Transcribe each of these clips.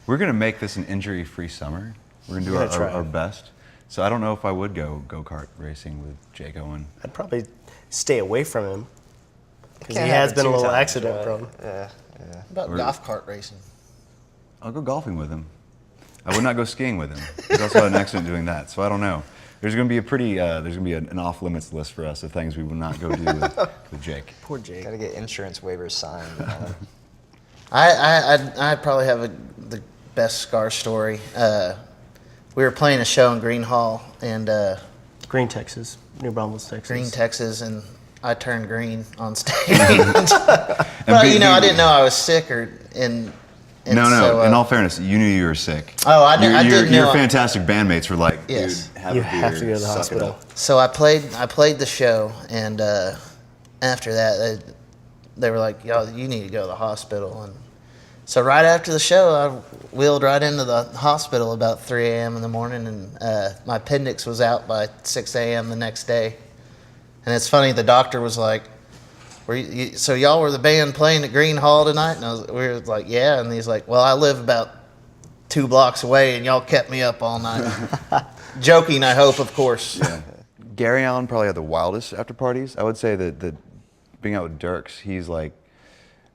We're going to make this an injury-free summer. We're going to do our best. So I don't know if I would go go-kart racing with Jake Owen. I'd probably stay away from him because he has been a little accident prone. Yeah. What about golf cart racing? I'll go golfing with him. I would not go skiing with him. He's also had an accident doing that, so I don't know. There's going to be a pretty, there's going to be an off-limits list for us of things we will not go do with Jake. Poor Jake. Got to get insurance waivers signed. I'd probably have the best scar story. We were playing a show in Green Hall and Green, Texas. New Braunfels, Texas. Green, Texas, and I turned green on stage. But you know, I didn't know I was sick No. So, in all fairness, you knew you were sick. Oh, I did know. Your fantastic bandmates were like, Yes. dude, You have to go to the hospital. So I played the show, and after that, they were like, "Yo, you need to go to the hospital." And so right after the show, I wheeled right into the hospital about 3 a.m. in the morning, and my appendix was out by 6 a.m. the next day. And it's funny, the doctor was like, so y'all were the band playing at Green Hall tonight? And we were like, yeah. And he's like, well, I live about 2 blocks away, and y'all kept me up all night. Joking, I hope, of course. Yeah. Gary Allen probably had the wildest after parties. I would say that being out with Dirks, he's like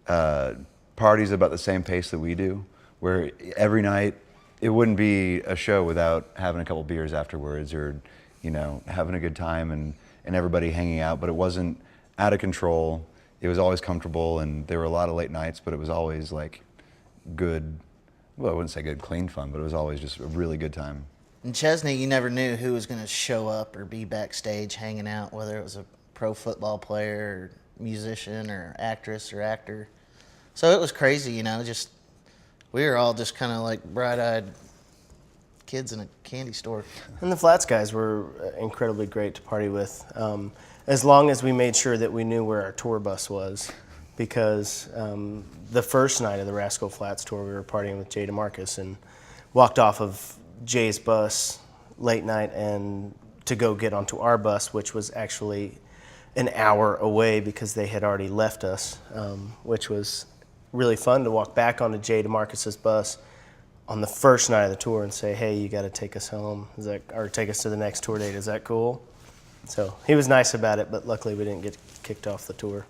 parties about the same pace that we do, where every night it wouldn't be a show without having a couple beers afterwards, or having a good time and everybody hanging out. But it wasn't out of control. It was always comfortable, and there were a lot of late nights, but it was always like good. Well, I wouldn't say good, clean fun, but it was always just a really good time. In Chesney, you never knew who was going to show up or be backstage hanging out, whether it was a pro football player, or musician, or actress or actor. So it was crazy, just we were all just kind of like bright-eyed kids in a candy store. And the Flats guys were incredibly great to party with, as long as we made sure that we knew where our tour bus was. Because the first night of the Rascal Flats tour, we were partying with Jay DeMarcus and walked off of Jay's bus late night and to go get onto our bus, which was actually an hour away because they had already left us, which was really fun to walk back onto Jay DeMarcus's bus on the first night of the tour and say, hey, you got to take us home, or take us to the next tour date. Is that cool? So he was nice about it, but luckily we didn't get kicked off the tour.